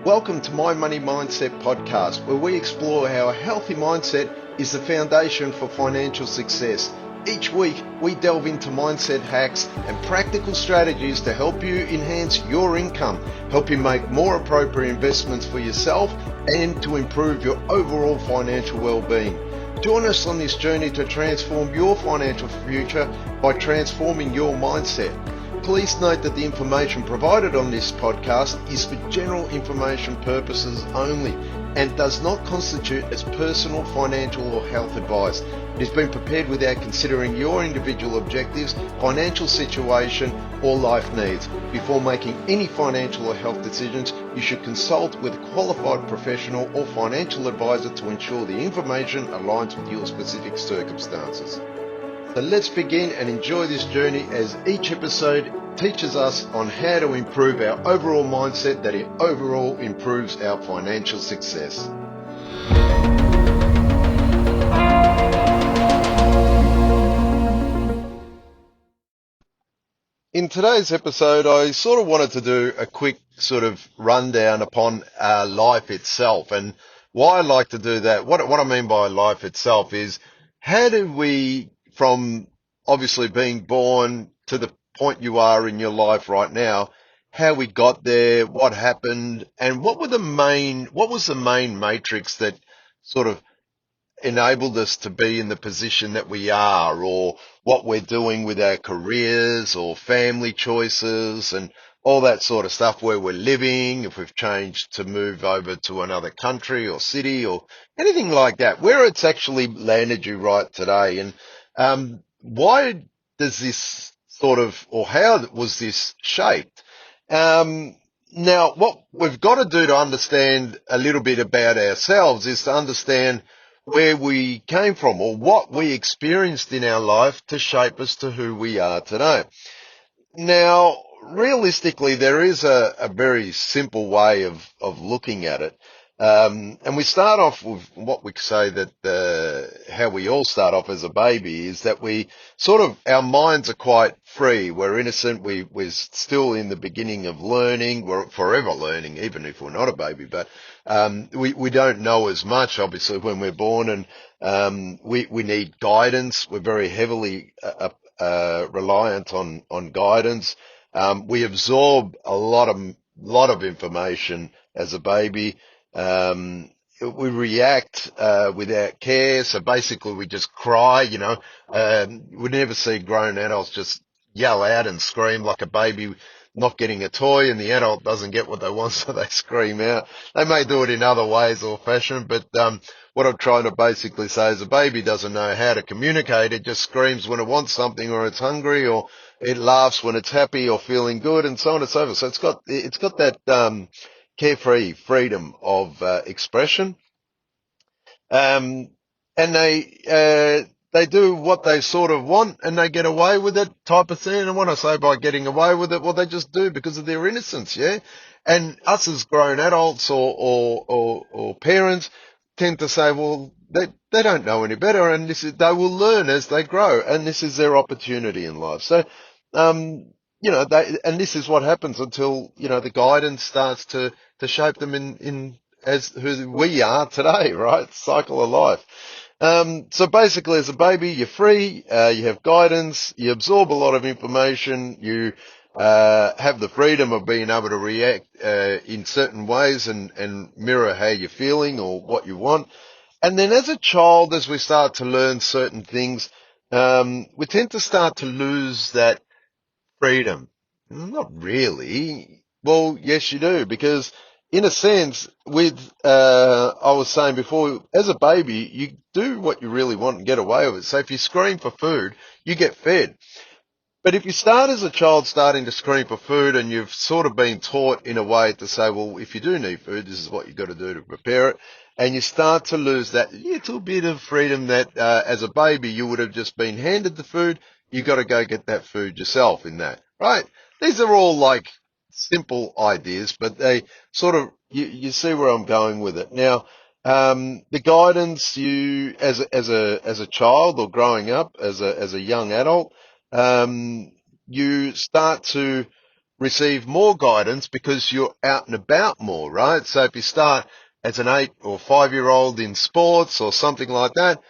Welcome to My Money Mindset podcast, where we explore how a healthy mindset is the foundation for financial success. Each week, we delve into mindset hacks and practical strategies to help you enhance your income, help you make more appropriate investments for yourself, and to improve your overall financial well-being. Join us on this journey to transform your financial future by transforming your mindset. Please note that the information provided on this podcast is for general information purposes only and does not constitute as personal, financial or health advice. It has been prepared without considering your individual objectives, financial situation or life needs. Before making any financial or health decisions, you should consult with a qualified professional or financial advisor to ensure the information aligns with your specific circumstances. So let's begin and enjoy this journey as each episode teaches us on how to improve our overall mindset that it overall improves our financial success. In today's episode, I sort of wanted to do a quick sort of rundown upon life itself. And why I like to do that, what I mean by life itself is how do we, from obviously being born to the point you are in your life right now, how we got there, what happened, and what was the main matrix that sort of enabled us to be in the position that we are, or what we're doing with our careers or family choices and all that sort of stuff, where we're living, if we've changed to move over to another country or city or anything like that, where it's actually landed you right today. And why does this sort of, or how was this shaped? Now, what we've got to do to understand a little bit about ourselves is to understand where we came from or what we experienced in our life to shape us to who we are today. Now, realistically, there is a very simple way of looking at it. And we start off with what we say that how we all start off as a baby is that we sort of, our minds are quite free. We're innocent. We're still in the beginning of learning. We're forever learning, even if we're not a baby. But we don't know as much, obviously, when we're born, and we need guidance. We're very heavily reliant on guidance. We absorb a lot of information as a baby. We react without care, so basically we just cry, we never see grown adults just yell out and scream like a baby not getting a toy and the adult doesn't get what they want, so they scream out. They may do it in other ways or fashion, but what I'm trying to basically say is a baby doesn't know how to communicate. It just screams when it wants something or it's hungry, or it laughs when it's happy or feeling good, and so on and so forth. So it's got that carefree freedom of expression, and they do what they sort of want and they get away with it, type of thing. And when I say by getting away with it, well, they just do because of their innocence, yeah. And us as grown adults or parents tend to say, well, they don't know any better, and they will learn as they grow, and this is their opportunity in life. So, and this is what happens until the guidance starts to shape them in as who we are today, right? Cycle of life. So basically, as a baby, you're free, you have guidance, you absorb a lot of information, you have the freedom of being able to react in certain ways and mirror how you're feeling or what you want. And then as a child, as we start to learn certain things, we tend to start to lose that freedom. Not really. Well, yes, you do, because in a sense, I was saying before, as a baby, you do what you really want and get away with it. So if you scream for food, you get fed. But if you start as a child starting to scream for food and you've sort of been taught in a way to say, well, if you do need food, this is what you've got to do to prepare it. And you start to lose that little bit of freedom that as a baby you would have just been handed the food. You got to go get that food yourself in that, right? These are all like simple ideas, but they sort of, you see where I'm going with it. Now, the guidance you, as a child or growing up as a young adult, you start to receive more guidance because you're out and about more, right? So if you start as an 8 or 5 year old in sports or something like that,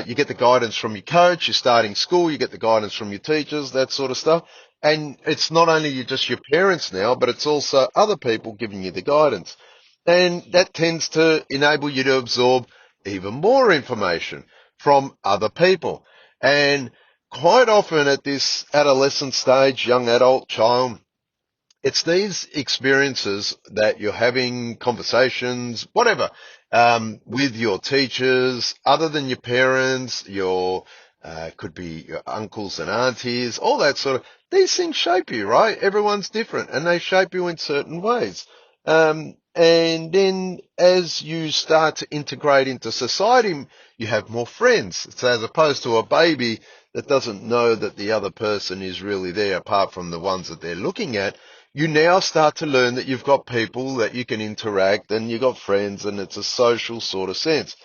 you get the guidance from your coach. You're starting school, you get the guidance from your teachers, that sort of stuff. And it's not only just your parents now, but it's also other people giving you the guidance. And that tends to enable you to absorb even more information from other people. And quite often at this adolescent stage, young adult, child, it's these experiences that you're having conversations, whatever, with your teachers, other than your parents, your could be your uncles and aunties, all that sort of. These things shape you, right? Everyone's different, and they shape you in certain ways. And then as you start to integrate into society, you have more friends. So as opposed to a baby that doesn't know that the other person is really there, apart from the ones that they're looking at, you now start to learn that you've got people that you can interact and you've got friends and it's a social sort of sense.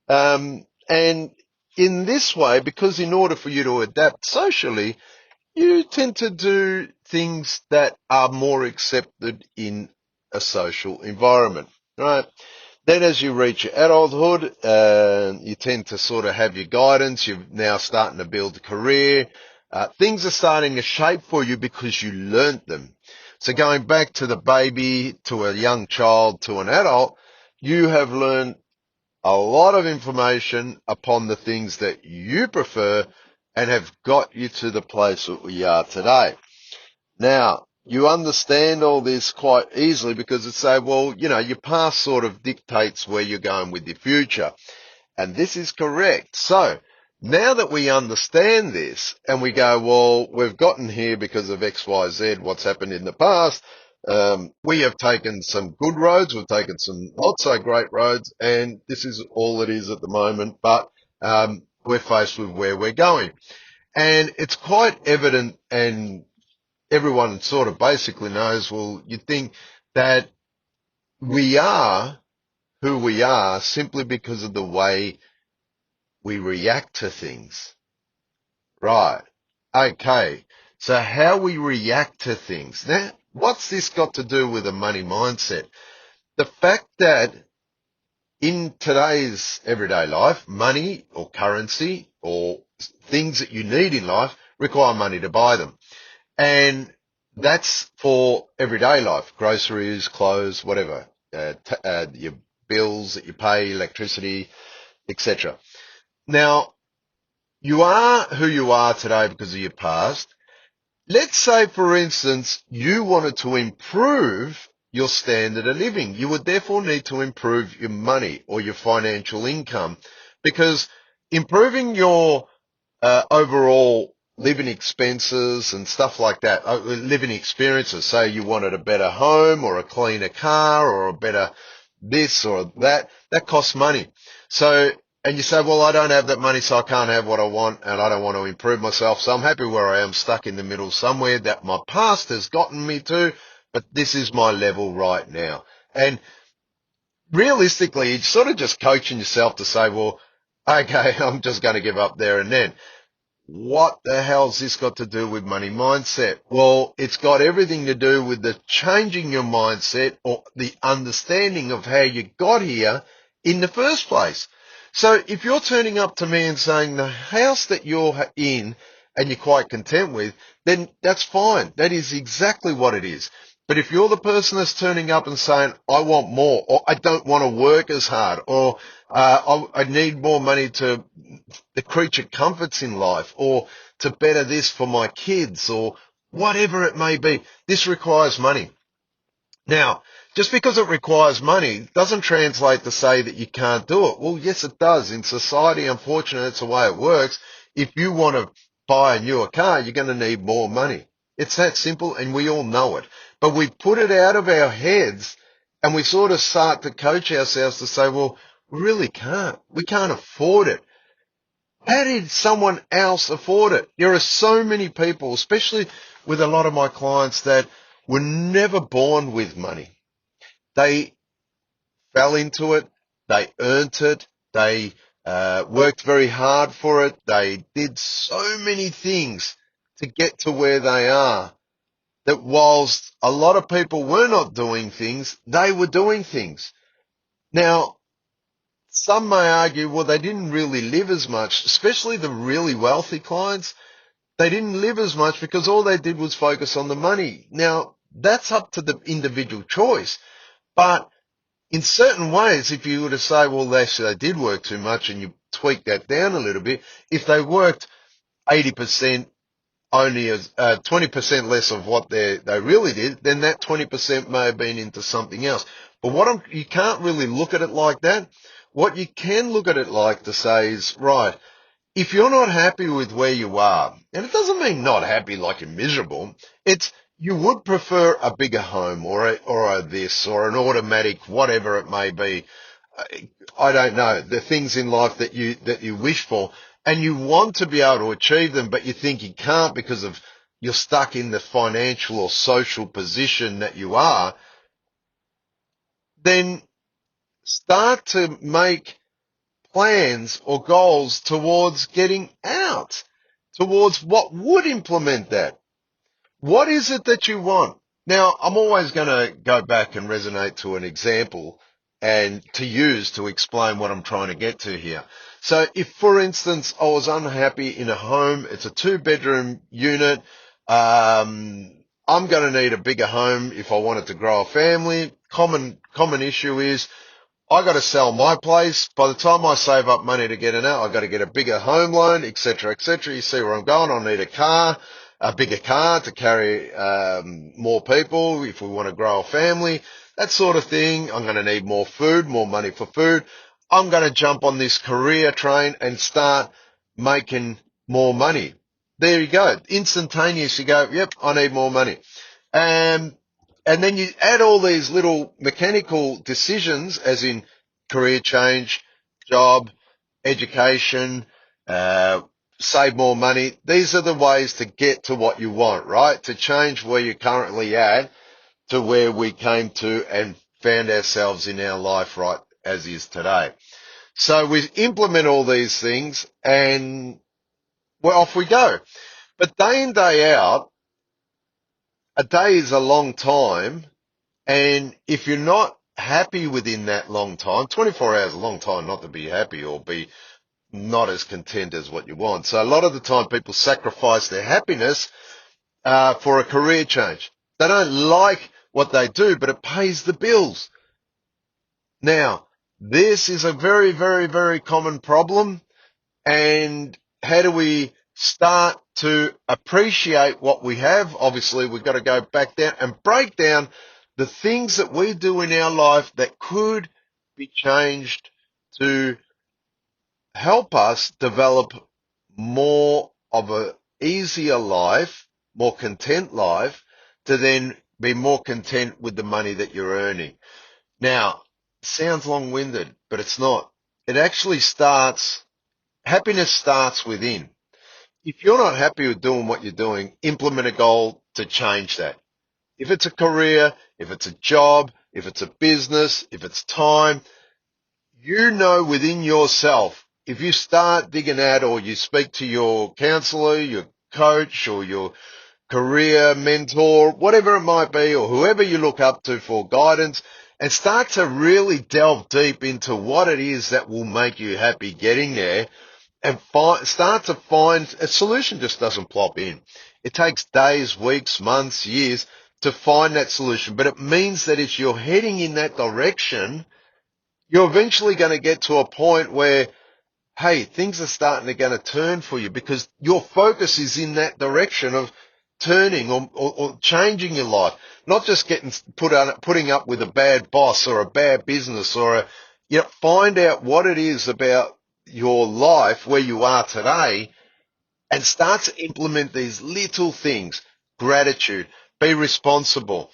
And in this way, because in order for you to adapt socially, you tend to do things that are more accepted in a social environment, right? Then as you reach your adulthood, you tend to sort of have your guidance. You're now starting to build a career. Things are starting to shape for you because you learnt them. So going back to the baby, to a young child, to an adult, you have learned a lot of information upon the things that you prefer and have got you to the place that we are today. Now, you understand all this quite easily because it's say, well, your past sort of dictates where you're going with your future. And this is correct. So now that we understand this and we go, well, we've gotten here because of X, Y, Z, what's happened in the past. We have taken some good roads. We've taken some not so great roads. And this is all it is at the moment. But we're faced with where we're going. And it's quite evident, and everyone sort of basically knows, well, you think that we are who we are simply because of the way we react to things. Right. Okay. So how we react to things. Now, what's this got to do with a money mindset? The fact that in today's everyday life, money or currency or things that you need in life require money to buy them. And that's for everyday life, groceries, clothes, whatever, your bills that you pay, electricity, etc. Now, you are who you are today because of your past. Let's say, for instance, you wanted to improve your standard of living. You would therefore need to improve your money or your financial income, because improving your overall living expenses and stuff like that, living experiences, say you wanted a better home or a cleaner car or a better this or that, that costs money. So, and you say, well, I don't have that money, so I can't have what I want, and I don't want to improve myself. So I'm happy where I am, stuck in the middle somewhere that my past has gotten me to, but this is my level right now. And realistically, it's sort of just coaching yourself to say, well, okay, I'm just going to give up there and then. What the hell's this got to do with money mindset? Well, it's got everything to do with the changing your mindset or the understanding of how you got here in the first place. So if you're turning up to me and saying the house that you're in and you're quite content with, then that's fine. That is exactly what it is. But if you're the person that's turning up and saying, I want more, or I don't want to work as hard, or I need more money to the creature comforts in life, or to better this for my kids, or whatever it may be, this requires money. Now, just because it requires money doesn't translate to say that you can't do it. Well, yes, it does. In society, unfortunately, it's the way it works. If you want to buy a newer car, you're going to need more money. It's that simple, and we all know it. But we put it out of our heads, and we sort of start to coach ourselves to say, well, we really can't. We can't afford it. How did someone else afford it? There are so many people, especially with a lot of my clients, that were never born with money. They fell into it. They earned it. They worked very hard for it. They did so many things to get to where they are. that whilst a lot of people were not doing things, they were doing things. Now, some may argue, well, they didn't really live as much, especially the really wealthy clients. They didn't live as much because all they did was focus on the money. Now, that's up to the individual choice. But in certain ways, if you were to say, well, actually, they did work too much and you tweak that down a little bit, if they worked 80% only as 20% less of what they really did, then that 20% may have been into something else. But you can't really look at it like that. What you can look at it like to say is, right, if you're not happy with where you are, and it doesn't mean not happy like you're miserable, it's you would prefer a bigger home or a this or an automatic, whatever it may be. I don't know, the things in life that you wish for, and you want to be able to achieve them, but you think you can't because of you're stuck in the financial or social position that you are, then start to make plans or goals towards getting out, towards what would implement that. What is it that you want? Now, I'm always going to go back and resonate to an example and to use to explain what I'm trying to get to here. So if, for instance, I was unhappy in a home, it's a 2-bedroom unit, I'm going to need a bigger home if I wanted to grow a family. Common issue is I got to sell my place. By the time I save up money to get it out, I got to get a bigger home loan, etc., etc. You see where I'm going? I need a bigger car to carry more people if we want to grow a family, that sort of thing. I'm going to need more food, more money for food. I'm going to jump on this career train and start making more money. There you go. Instantaneous. You go, yep, I need more money. And and then you add all these little mechanical decisions, as in career change, job, education, uh, save more money. These are the ways to get to what you want, right? To change where you're currently at to where we came to and found ourselves in our life right as is today. So we implement all these things and well, off we go. But day in, day out, a day is a long time. And if you're not happy within that long time, 24 hours is a long time not to be happy or be not as content as what you want. So a lot of the time people sacrifice their happiness for a career change. They don't like what they do, but it pays the bills. Now, this is a very, very, very common problem. And how do we start to appreciate what we have? Obviously, we've got to go back down and break down the things that we do in our life that could be changed to help us develop more of a easier life, more content life, to then be more content with the money that you're earning. Now, sounds long-winded, but it's not. It actually starts, happiness starts within. If you're not happy with doing what you're doing, implement a goal to change that. If it's a career, if it's a job, if it's a business, if it's time, you know within yourself, if you start digging out or you speak to your counselor, your coach, or your career mentor, whatever it might be, or whoever you look up to for guidance, and start to really delve deep into what it is that will make you happy getting there, and start to find a solution. Just doesn't plop in. It takes days, weeks, months, years to find that solution, but it means that if you're heading in that direction, you're eventually going to get to a point where, hey, things are starting to going to turn for you because your focus is in that direction of turning or changing your life, not just getting putting up with a bad boss or a bad business or find out what it is about your life where you are today and start to implement these little things. Gratitude, be responsible,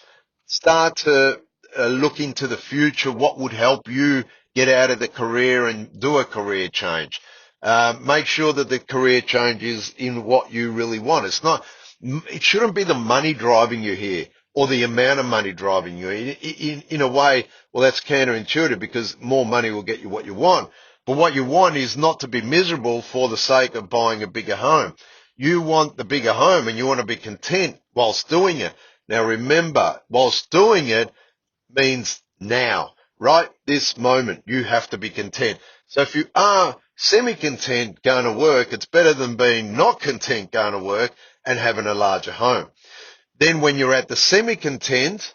start to look into the future, what would help you get out of the career and do a career change. Make sure that the career change is in what you really want. It shouldn't be the money driving you here or the amount of money driving you. In a way, well, that's counterintuitive because more money will get you what you want. But what you want is not to be miserable for the sake of buying a bigger home. You want the bigger home and you want to be content whilst doing it. Now remember, whilst doing it means now, right this moment, you have to be content. So if you are semi-content going to work, it's better than being not content going to work and having a larger home. Then when you're at the semi-content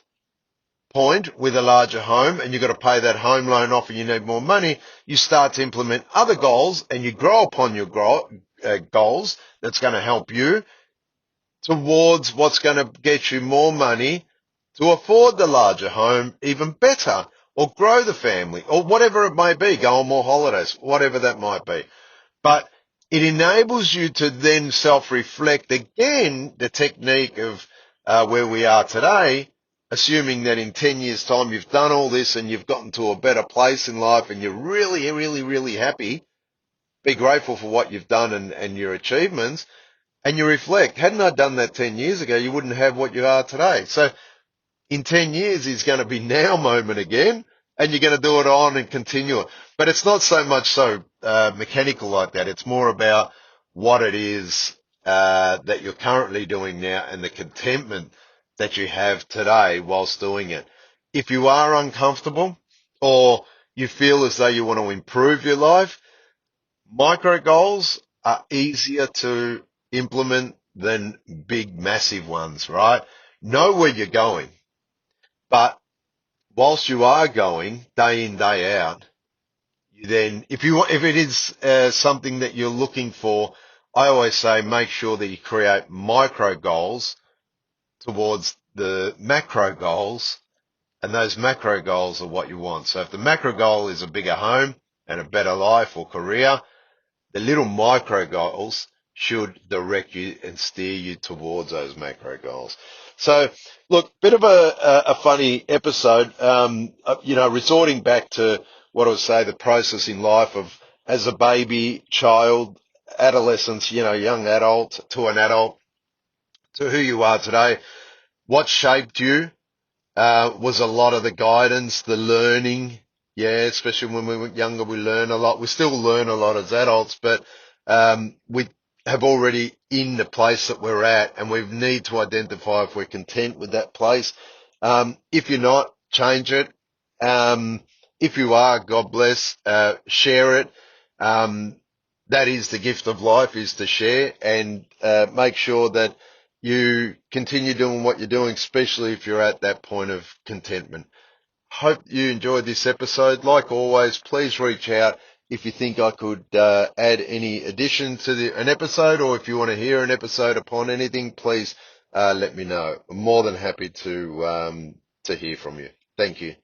point with a larger home and you've got to pay that home loan off and you need more money, you start to implement other goals and you grow upon your goals that's going to help you towards what's going to get you more money to afford the larger home even better, or grow the family, or whatever it may be, go on more holidays, whatever that might be. But it enables you to then self-reflect again the technique of where we are today, assuming that in 10 years' time you've done all this and you've gotten to a better place in life and you're really, really, really happy. Be grateful for what you've done and your achievements. And you reflect, hadn't I done that 10 years ago, you wouldn't have what you are today. So in 10 years is going to be now moment again, and you're going to do it on and continue it. But it's not so much so mechanical like that. It's more about what it is that you're currently doing now and the contentment that you have today whilst doing it. If you are uncomfortable or you feel as though you want to improve your life, micro goals are easier to implement than big, massive ones, right? Know where you're going, but whilst you are going day in, day out, you then, if it is something that you're looking for, I always say make sure that you create micro goals towards the macro goals, and those macro goals are what you want. So if the macro goal is a bigger home and a better life or career, the little micro goals should direct you and steer you towards those macro goals. So, look, bit of a funny episode, resorting back to what I would say the process in life of as a baby, child, adolescence, young adult to an adult to who you are today. What shaped you was a lot of the guidance, the learning. Yeah, especially when we were younger, we learn a lot. We still learn a lot as adults, but we have already in the place that we're at, and we need to identify if we're content with that place. If you're not, change it. If you are, God bless, share it. That is the gift of life, is to share and make sure that you continue doing what you're doing, especially if you're at that point of contentment. Hope you enjoyed this episode. Like always, please reach out if you think I could add any addition to an episode, or if you want to hear an episode upon anything, please let me know. I'm more than happy to hear from you. Thank you.